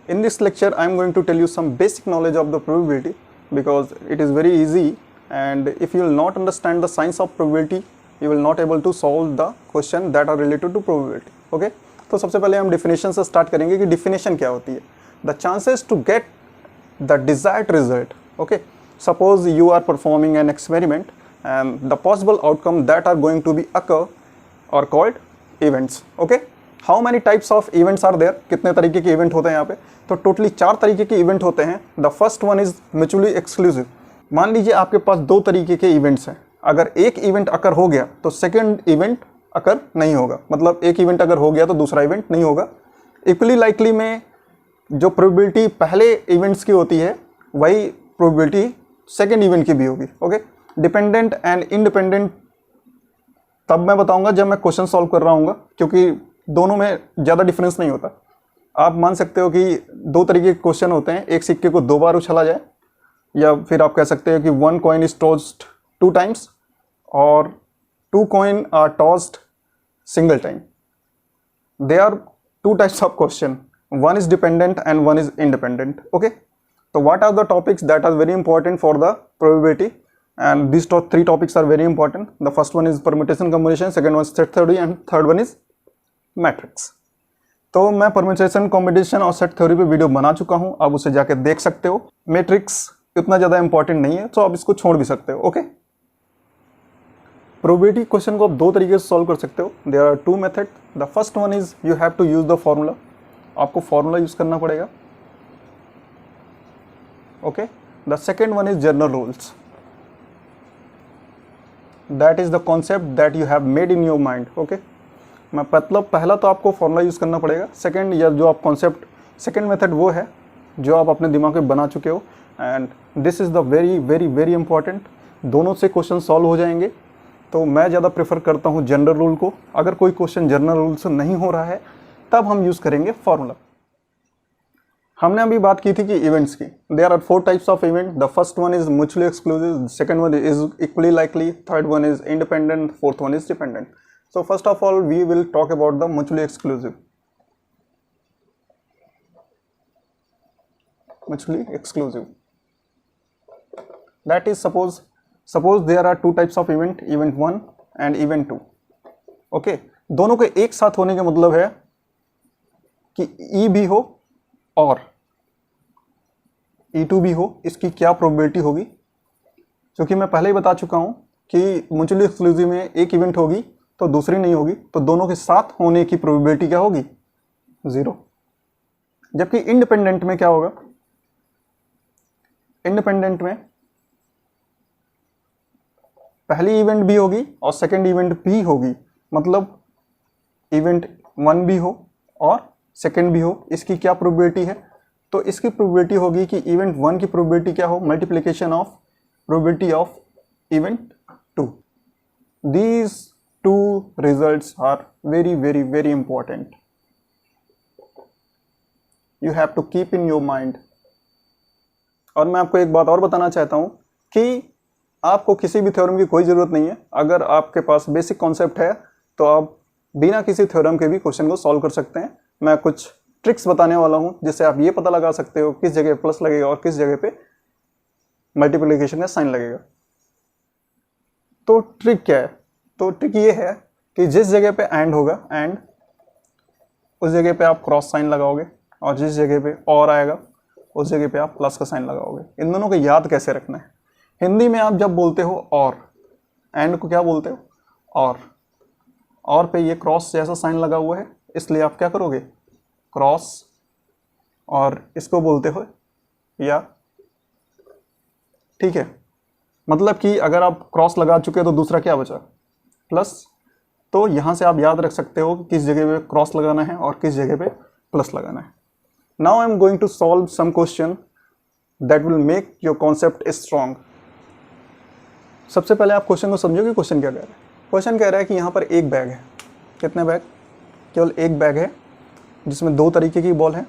In this lecture, I am going to tell you some basic knowledge of the probability because it is very easy, and if you will not understand the science of probability, you will not able to solve the question that are related to probability. Okay? तो सबसे पहले हम definition से start करेंगे कि definition क्या होती है. The chances to get the desired result. Okay? Suppose you are performing an experiment and the possible outcome that are going to be occur are called events. Okay? How many types of events are there, कितने तरीके के event होते हैं यहाँ पे. तो totally 4 तरीके के इवेंट होते हैं. The first one is mutually exclusive. मान लीजिए आपके पास 2 तरीके के इवेंट्स हैं. अगर एक इवेंट अकर हो गया तो सेकंड इवेंट अकर नहीं होगा. मतलब एक इवेंट अगर हो गया तो दूसरा इवेंट नहीं होगा. इक्वली लाइकली में जो प्रोबेबिलिटी पहले इवेंट्स की होती है वही प्रोबेबिलिटी सेकेंड इवेंट की भी होगी. ओके. डिपेंडेंट एंड इंडिपेंडेंट तब मैं बताऊंगा जब मैं क्वेश्चन सॉल्व कर रहा हूँ, क्योंकि दोनों में ज़्यादा डिफरेंस नहीं होता. आप मान सकते हो कि 2 तरीके के क्वेश्चन होते हैं. एक सिक्के को 2 बार उछला जाए, या फिर आप कह सकते हो कि 1 coin is tossed 2 times और 2 coin are tossed single time. There are 2 types of question. One is dependent and one is independent. Okay. So what are the topics that are very important for the probability? And these 3 topics are very important. The first one is permutation combination, second one is set theory, and third one is matrix. तो मैं permutation combination और set theory पे video बना चुका हूं, आप उसे जाके देख सकते हो. मैट्रिक्स इतना ज़्यादा इंपॉर्टेंट नहीं है तो आप इसको छोड़ भी सकते हो. ओके. प्रोबेबिलिटी क्वेश्चन को आप 2 तरीके से सॉल्व कर सकते हो. There are 2 method. The first one is you have to use the formula. आपको फॉर्मूला यूज करना पड़ेगा. Okay. The second one is general rules. That is the concept that you have made in your mind. Okay. मैं मतलब पहला तो आपको formula use करना पड़ेगा. सेकंड या जो आप कॉन्सेप्ट, सेकंड मेथड वो है जो आप अपने दिमाग में बना चुके हो. And this is the very very very important. दोनों से क्वेश्चन सॉल्व हो जाएंगे. तो मैं ज़्यादा प्रेफर करता हूँ जनरल रूल को. अगर कोई क्वेश्चन जनरल रूल से नहीं हो रहा है तब हम यूज़ करेंगे फॉर्मूला. हमने अभी बात की थी कि इवेंट्स की. There are 4 types of event. The first one is mutually exclusive, second one is equally likely, third one is independent, fourth one is dependent. So first of all, we will talk about the mutually exclusive. Mutually exclusive. That is suppose there are 2 types of event, event 1 and event 2. Okay. दोनों के एक साथ होने का मतलब है कि E भी हो और E2 भी हो. इसकी क्या प्रोबेबिलिटी होगी? क्योंकि मैं पहले ही बता चुका हूं कि म्यूचुअली एक्सक्लूसिव में एक इवेंट होगी तो दूसरी नहीं होगी, तो दोनों के साथ होने की प्रोबेबिलिटी क्या होगी? 0. जबकि इंडिपेंडेंट में क्या होगा? इंडिपेंडेंट में पहली इवेंट भी होगी और सेकंड इवेंट भी होगी. मतलब इवेंट 1 भी हो और सेकंड भी हो. इसकी क्या प्रोबेबिलिटी है? तो इसकी प्रोबेबिलिटी होगी कि इवेंट 1 की प्रोबेबिलिटी क्या हो? Multiplication of probability of event 2. These 2 results are very very very important. You have to keep in your mind. और मैं आपको एक बात और बताना चाहता हूं कि आपको किसी भी थ्योरम की कोई ज़रूरत नहीं है. अगर आपके पास बेसिक कॉन्सेप्ट है तो आप बिना किसी थ्योरम के भी क्वेश्चन को सॉल्व कर सकते हैं. मैं कुछ ट्रिक्स बताने वाला हूं जिससे आप ये पता लगा सकते हो किस जगह प्लस लगेगा और किस जगह पे मल्टीप्लिकेशन का साइन लगेगा. तो ट्रिक क्या है? तो ट्रिक ये है कि जिस जगह पे एंड होगा एंड, उस जगह पे आप क्रॉस साइन लगाओगे, और जिस जगह पे और आएगा उस जगह पे आप प्लस का साइन लगाओगे. इन दोनों को याद कैसे रखना है? हिंदी में आप जब बोलते हो और, एंड को क्या बोलते हो? और पे ये क्रॉस जैसा साइन लगा हुआ है, इसलिए आप क्या करोगे? क्रॉस, और इसको बोलते हो या. ठीक है. मतलब कि अगर आप क्रॉस लगा चुके हो तो दूसरा क्या बचा? प्लस. तो यहाँ से आप याद रख सकते हो कि किस जगह पे क्रॉस लगाना है और किस जगह पे प्लस लगाना है. Now I am going to solve some question that will make your concept strong. सबसे पहले आप क्वेश्चन को समझो कि क्वेश्चन क्या कह रहा है. क्वेश्चन कह रहा है कि यहाँ पर एक बैग है. कितने बैग? केवल एक बैग है जिसमें 2 तरीके की बॉल है,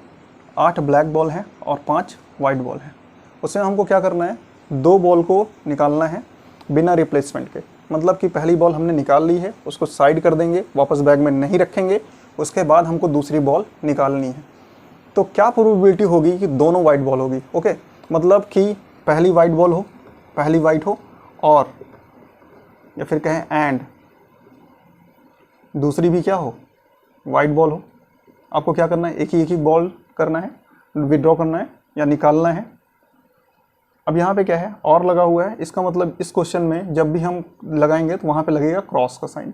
8 ब्लैक बॉल है और 5 वाइट बॉल है. उसमें हमको क्या करना है? 2 बॉल को निकालना है बिना रिप्लेसमेंट के. मतलब कि पहली बॉल हमने निकाल ली है, उसको साइड कर देंगे, वापस बैग में नहीं रखेंगे. उसके बाद हमको दूसरी बॉल निकालनी है. तो क्या प्रोबेबिलिटी होगी कि दोनों वाइट बॉल होगी। ओके, मतलब कि पहली वाइट बॉल हो, पहली वाइट हो, और या फिर कहें एंड दूसरी भी क्या हो, वाइट बॉल हो। आपको क्या करना है, एक ही बॉल करना है, विड्रॉ करना है या निकालना है। अब यहाँ पे क्या है, और लगा हुआ है, इसका मतलब इस क्वेश्चन में जब भी हम लगाएंगे तो वहाँ पे लगेगा क्रॉस का साइन।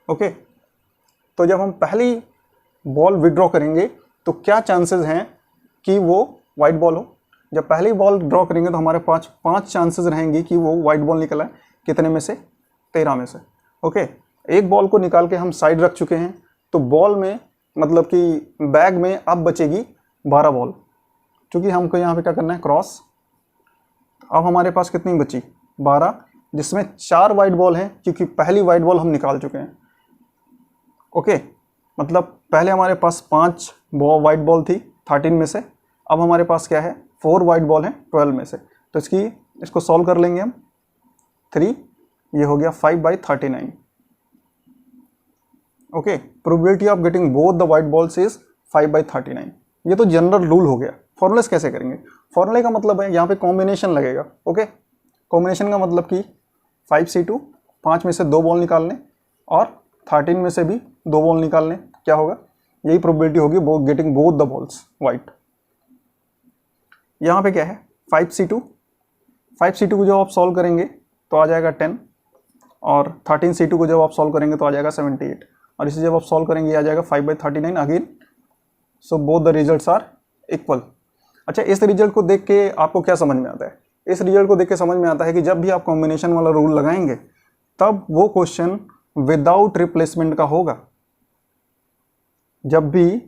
ओके, तो जब हम पहली बॉल विड्रॉ करेंगे तो क्या चांसेस हैं कि वो वाइट बॉल हो। जब पहली बॉल ड्रॉ करेंगे तो हमारे पास 5 चांसेस रहेंगे कि वो वाइट बॉल निकला है। कितने में से, 13 में से। ओके, एक बॉल को निकाल के हम साइड रख चुके हैं, तो बॉल में मतलब कि बैग में अब बचेगी 12 बॉल, क्योंकि हमको यहाँ पे क्या करना है, क्रॉस। अब हमारे पास कितनी बची, 12, जिसमें 4 वाइट बॉल हैं, क्योंकि पहली वाइट बॉल हम निकाल चुके हैं। ओके, मतलब पहले हमारे पास 5 वाइट बॉल थी 13 में से, अब हमारे पास क्या है, 4 वाइट बॉल हैं 12 में से। तो इसको सॉल्व कर लेंगे हम, 3, ये हो गया 5/39। Okay, probability of getting both the white balls is 5/39। ये तो जनरल रूल हो गया। फॉर्मूले कैसे करेंगे, फॉर्मूले का मतलब है यहाँ पे कॉम्बिनेशन लगेगा। ओके, कॉम्बिनेशन का मतलब कि 5C2, 5 में से 2 बॉल निकालने और 13 में से भी 2 बॉल निकालने, क्या होगा, यही प्रोबेबिलिटी होगी getting both the balls white. यहाँ पे क्या है, 5C2 को जब आप सॉल्व करेंगे तो आ जाएगा 10, और 13C2 को जब आप सॉल्व करेंगे तो आ जाएगा 78, और इसे जब आप सॉल्व करेंगे आ जाएगा 5/39 again. So both the results are equal. अच्छा, इस रिजल्ट को देख के आपको क्या समझ में आता है, इस रिजल्ट को देख के समझ में आता है कि जब भी आप कॉम्बिनेशन वाला रूल लगाएंगे तब वो क्वेश्चन विदाउट रिप्लेसमेंट का होगा। जब भी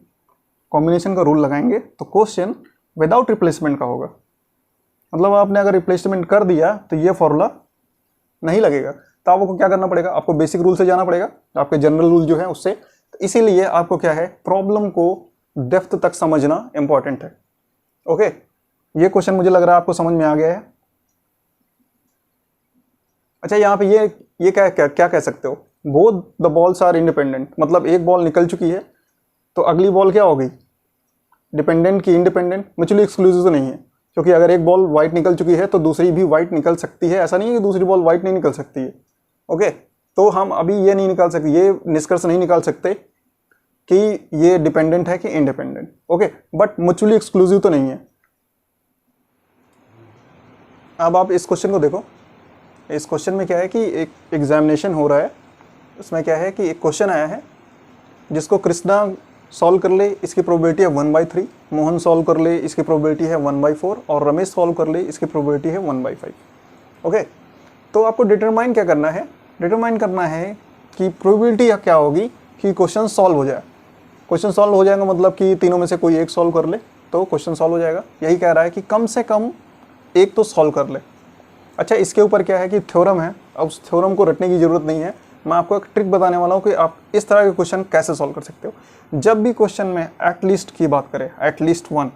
कॉम्बिनेशन का रूल लगाएंगे तो क्वेश्चन विदाउट रिप्लेसमेंट का होगा। मतलब आपने अगर रिप्लेसमेंट कर दिया तो ये फॉर्मूला नहीं लगेगा, तो आपको क्या करना पड़ेगा, आपको बेसिक रूल से जाना पड़ेगा, आपके जनरल रूल जो है उससे। तो इसीलिए आपको क्या है, प्रॉब्लम को डेप्थ तक समझना इंपॉर्टेंट है। ओके, ये क्वेश्चन मुझे लग रहा है आपको समझ में आ गया है। अच्छा, यहाँ पे ये क्या कह सकते हो, both the balls are independent, मतलब एक बॉल निकल चुकी है तो अगली बॉल क्या होगी, डिपेंडेंट की इंडिपेंडेंट, म्यूचुअली एक्सक्लूसिव तो नहीं है, क्योंकि अगर एक बॉल वाइट निकल चुकी है तो दूसरी भी वाइट निकल सकती है। ऐसा नहीं है कि दूसरी बॉल वाइट नहीं निकल सकती है। ओके, तो हम अभी ये नहीं निकाल सकते, ये निष्कर्ष नहीं निकाल सकते कि ये डिपेंडेंट है कि independent. Okay, but mutually exclusive तो नहीं है। अब आप इस क्वेश्चन को देखो, इस क्वेश्चन में क्या है कि एक एग्जामिनेशन हो रहा है, उसमें क्या है कि एक क्वेश्चन आया है जिसको कृष्णा सॉल्व कर ले, इसकी प्रोबेबिलिटी है 1/3, मोहन सॉल्व कर ले, इसकी प्रोबेबिलिटी है 1/4, और रमेश सॉल्व कर ले, इसकी प्रोबेबिलिटी है 1/5। ओके, तो आपको डिटरमाइन क्या करना है, डिटरमाइन करना है कि प्रोबेबिलिटी क्या होगी कि क्वेश्चन सॉल्व हो जाए। क्वेश्चन सॉल्व हो जाएगा मतलब कि तीनों में से कोई एक सॉल्व कर ले तो क्वेश्चन सॉल्व हो जाएगा। यही कह रहा है कि कम से कम एक तो सॉल्व कर ले। अच्छा, इसके ऊपर क्या है कि थ्योरम है, अब उस थ्योरम को रटने की ज़रूरत नहीं है। मैं आपको एक ट्रिक बताने वाला हूँ कि आप इस तरह के क्वेश्चन कैसे सॉल्व कर सकते हो। जब भी क्वेश्चन में एटलीस्ट की बात करें, एटलीस्ट वन,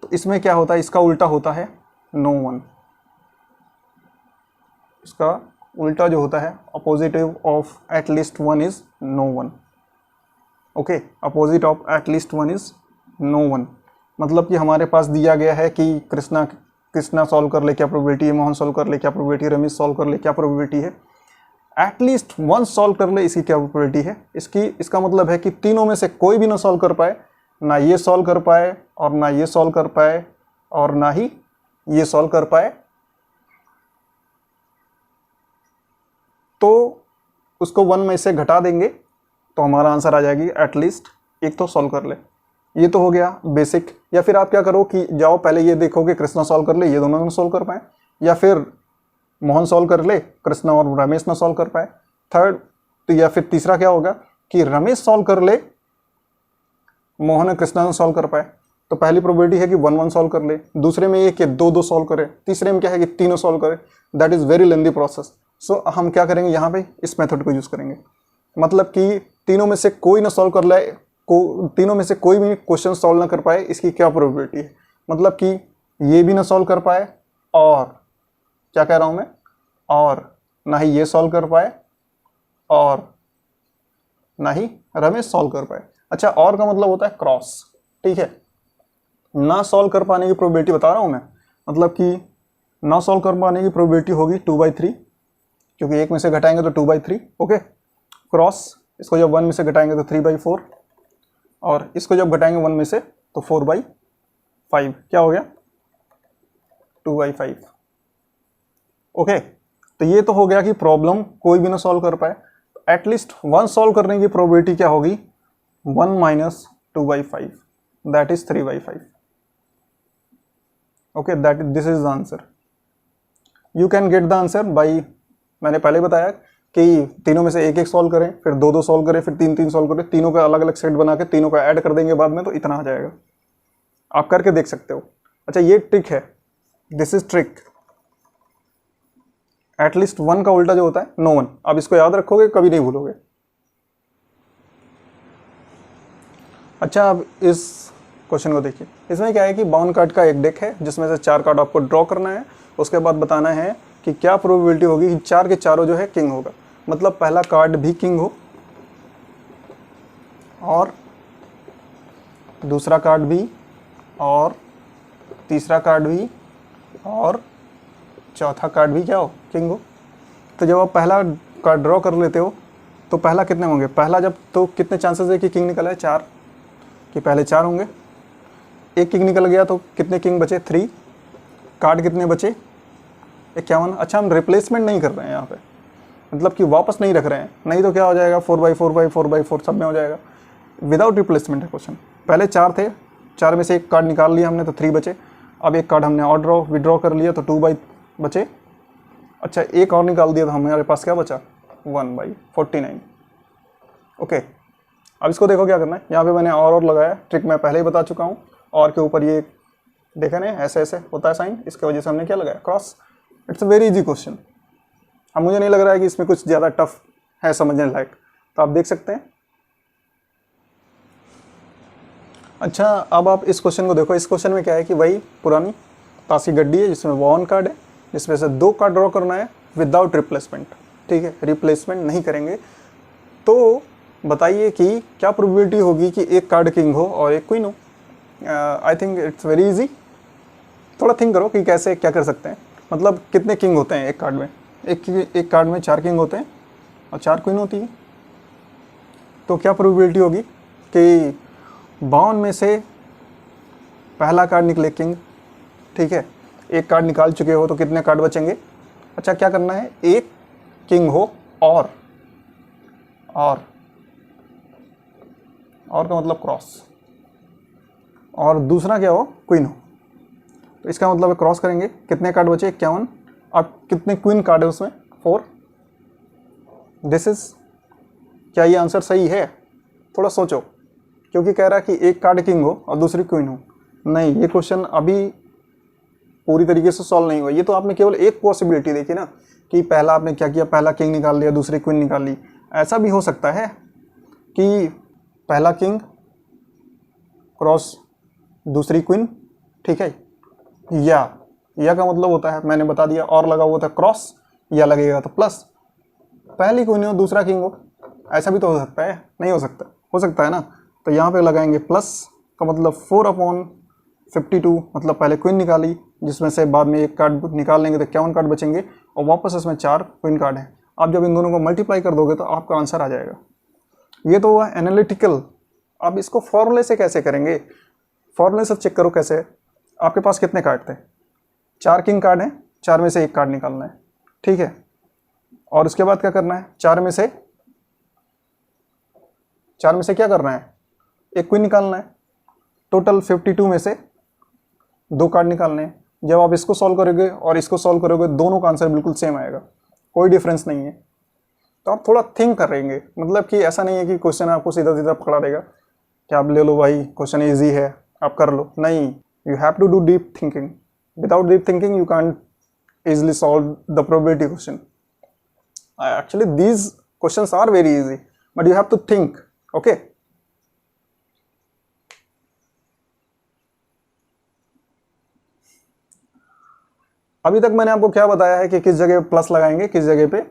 तो इसमें क्या होता है, इसका उल्टा होता है नो वन। इसका उल्टा जो होता है, opposite of at least one is no one. Okay, opposite of at least one is no one. मतलब कि हमारे पास दिया गया है कि कृष्णा सॉल्व कर ले क्या प्रोबेबिलिटी है, मोहन सॉल्व कर ले क्या प्रोबेबिलिटी है, रमेश सॉल्व कर ले क्या प्रोबेबिलिटी है, एटलीस्ट वन सॉल्व कर ले इसकी क्या प्रोबेबिलिटी है। इसका मतलब है कि तीनों में से कोई भी ना सॉल्व कर पाए, ना ये सॉल्व कर पाए और ना ये सॉल्व कर पाए और ना ही ये सॉल्व कर पाए, तो उसको 1 में से घटा देंगे तो हमारा आंसर आ जाएगी एटलीस्ट एक तो सॉल्व कर ले। ये तो हो गया बेसिक। या फिर आप क्या करो कि जाओ पहले ये देखो कि कृष्णा सॉल्व कर ले, ये दोनों ना सॉल्व कर पाए, या फिर मोहन सॉल्व कर ले, कृष्णा और रमेश ना सॉल्व कर पाए। थर्ड तो या फिर तीसरा क्या होगा कि रमेश सॉल्व कर ले, मोहन और कृष्णा ना सॉल्व कर पाए। तो पहली प्रोबेबिलिटी है कि 1-1 सॉल्व कर ले, दूसरे में ये कि 2-2 सॉल्व करे, तीसरे में क्या है कि तीनों सॉल्व करे। That is very lengthy process. So हम क्या करेंगे यहाँ पे, इस मेथड को यूज़ करेंगे। मतलब कि तीनों में से कोई ना सॉल्व कर ले, तीनों में से कोई भी क्वेश्चन सॉल्व ना कर पाए, इसकी क्या प्रोबेबिलिटी है। मतलब कि ये भी ना सॉल्व कर पाए, और क्या कह रहा हूँ मैं, और ना ही ये सॉल्व कर पाए और ना ही रमेश सॉल्व कर पाए। अच्छा, और का मतलब होता है क्रॉस, ठीक है। ना सॉल्व कर पाने की प्रोबेबिलिटी बता रहा हूँ मैं, मतलब कि ना सॉल्व कर पाने की प्रोबेबिलिटी होगी 2/3, क्योंकि एक में से घटाएंगे तो 2/3। ओके, क्रॉस इसको जब 1 में से घटाएंगे तो 3/4, और इसको जब घटाएंगे 1 में से तो 4/5। क्या हो गया? 2/5। ओके, तो ये तो हो गया कि प्रॉब्लम कोई भी ना सॉल्व कर पाए। एटलीस्ट 1 सॉल्व करने की प्रोबेबिलिटी क्या होगी? 1 minus 2/5, that is 3/5। Okay, that this is the answer. You can get the answer by, मैंने पहले बताया कि तीनों में से एक एक सॉल्व करें, फिर दो दो सॉल्व करें, फिर तीन तीन सॉल्व करें, तीनों का अलग अलग सेट बना के तीनों का ऐड कर देंगे बाद में, तो इतना आ जाएगा। आप करके देख सकते हो। अच्छा, ये ट्रिक है, दिस इज ट्रिक। एटलीस्ट 1 का उल्टा जो होता है नो 1। आप इसको याद रखोगे, कभी नहीं भूलोगे। अच्छा, अब इस क्वेश्चन को देखिए। इसमें क्या है कि बाउंड कार्ड का एक डेक है जिसमें से 4 कार्ड आपको ड्रॉ करना है। उसके बाद बताना है कि क्या प्रोबेबिलिटी होगी कि 4 के चारों जो है किंग होगा। मतलब पहला कार्ड भी किंग हो, और दूसरा कार्ड भी, और तीसरा कार्ड भी, और चौथा कार्ड भी क्या हो? किंग हो। तो जब आप पहला कार्ड ड्रॉ कर लेते हो तो पहला कितने होंगे? पहला जब तो कितने चांसेस है कि किंग निकला है? 4, कि पहले 4 होंगे। एक किंग निकल गया तो कितने किंग बचे? 3। कार्ड कितने बचे? 51। अच्छा, हम रिप्लेसमेंट नहीं कर रहे हैं यहाँ पे, मतलब कि वापस नहीं रख रहे हैं, नहीं तो क्या हो जाएगा? 4/4/4/4 सब में हो जाएगा। विदाउट रिप्लेसमेंट है क्वेश्चन। पहले 4 थे, 4 में से एक कार्ड निकाल लिया हमने तो 3 बचे। अब एक कार्ड हमने और विड्रॉ कर लिया तो 2 बचे। अच्छा, एक और निकाल दिया तो हमारे पास क्या बचा? 1/49। ओके, अब इसको देखो क्या करना है। यहाँ पे मैंने और लगाया, ट्रिक मैं पहले ही बता चुका हूँ। और के ऊपर ये देखा नहीं, ऐसे ऐसे होता है साइन, इसके वजह से हमने क्या लगाया? Cross. It's a very easy question. अब मुझे नहीं लग रहा है कि इसमें कुछ ज़्यादा टफ है समझने लायक, तो आप देख सकते हैं। अच्छा, अब आप इस क्वेश्चन को देखो। इस क्वेश्चन में क्या है कि वही पुरानी ताश की गड्डी है जिसमें 52 कार्ड है, जिसमें से 2 कार्ड ड्रॉ करना है विदाउट रिप्लेसमेंट, ठीक है, रिप्लेसमेंट नहीं करेंगे। तो बताइए कि क्या प्रोबेबिलिटी होगी कि एक कार्ड किंग हो और एक क्वीन हो? I think it's very easy. थोड़ा थिंक करो कि कैसे क्या कर सकते हैं। मतलब कितने किंग होते हैं एक कार्ड में? एक कार्ड में 4 किंग होते हैं और 4 क्वीन होती है। तो क्या प्रोबेबिलिटी होगी कि 52 में से पहला कार्ड निकले किंग, ठीक है। एक कार्ड निकाल चुके हो तो कितने कार्ड बचेंगे? अच्छा, क्या करना है? एक किंग हो और का मतलब क्रॉस, और दूसरा क्या हो? क्वीन हो। तो इसका मतलब क्रॉस करेंगे, कितने कार्ड बचे? 51। अब कितने क्वीन कार्ड है उसमें? 4। दिस इज, क्या ये आंसर सही है? थोड़ा सोचो, क्योंकि कह रहा है कि एक कार्ड किंग हो और दूसरी क्वीन हो। नहीं, ये क्वेश्चन अभी पूरी तरीके से सॉल्व नहीं हुआ। ये तो आपने केवल एक पॉसिबिलिटी देखी ना, कि पहला आपने क्या किया, पहला किंग निकाल लिया, दूसरी क्वीन निकाल ली। ऐसा भी हो सकता है कि पहला किंग क्रॉस दूसरी क्वीन, ठीक है। या का मतलब होता है, मैंने बता दिया, और लगा हुआ था क्रॉस, या लगेगा तो प्लस, पहली क्वीन हो दूसरा किंग हो। ऐसा भी तो हो सकता है, नहीं हो सकता? हो सकता है ना। तो यहाँ पे लगाएंगे प्लस का मतलब 4/52, मतलब पहले क्वीन निकाली, जिसमें से बाद में एक कार्ड निकाल लेंगे तो 51 कार्ड बचेंगे, और वापस इसमें 4 क्वीन कार्ड हैं। आप जब इन दोनों को मल्टीप्लाई कर दोगे तो आपका आंसर आ जाएगा। ये तो हुआ एनालिटिकल। अब इसको फॉर्मूले से कैसे करेंगे? फॉर्मूले से चेक करो कैसे। आपके पास कितने कार्ड थे? 4 किंग कार्ड हैं, 4 में से एक कार्ड निकालना है, ठीक है। और उसके बाद क्या करना है? 4 में से क्या करना है? एक क्वीन निकालना है। टोटल 52 में से 2 कार्ड निकालने हैं। जब आप इसको सॉल्व करोगे और इसको सॉल्व करोगे, दोनों का आंसर बिल्कुल सेम आएगा, कोई डिफरेंस नहीं है। तो आप थोड़ा थिंक करेंगे, मतलब कि ऐसा नहीं है कि क्वेश्चन आपको सीधा सीधा पकड़ा देगा कि आप ले लो भाई क्वेश्चन इजी है आप कर लो। नहीं, you have to do deep thinking. Without deep thinking you can't easily solve the probability question. Actually these questions are very easy, but you have to think. Okay, अभी तक मैंने आपको क्या बताया है कि किस जगह प्लस लगाएंगे, किस जगह पे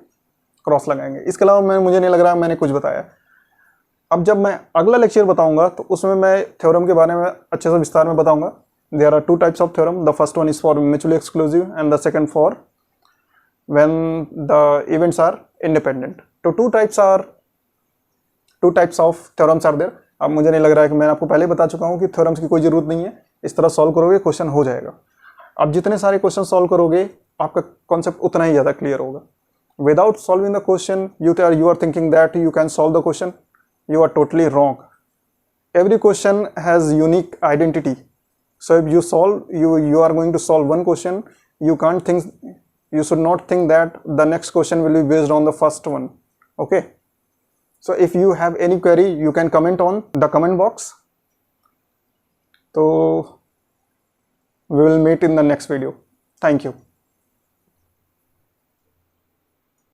क्रॉस लगाएंगे। इसके अलावा मुझे नहीं लग रहा मैंने कुछ बताया। अब जब मैं अगला लेक्चर बताऊंगा तो उसमें मैं थ्योरम के बारे में अच्छे से विस्तार में बताऊंगा। There are two types of theorem, the first one is for mutually exclusive and the second for when the events are independent. तो two types of theorems are there. अब मुझे नहीं लग रहा है कि मैंने आपको पहले बता चुका हूँ कि थ्योरम्स की कोई ज़रूरत नहीं है, इस तरह सॉल्व करोगे क्वेश्चन हो जाएगा। अब जितने सारे क्वेश्चन सॉल्व करोगे आपका कॉन्सेप्ट उतना ही ज़्यादा क्लियर होगा। Without solving the question you are thinking that you can solve the question, you are totally wrong. Every question has unique identity. So if you are going to solve one question, you should not think that the next question will be based on the first one. Okay. So if you have any query, you can comment on the comment box. So we will meet in the next video. Thank you.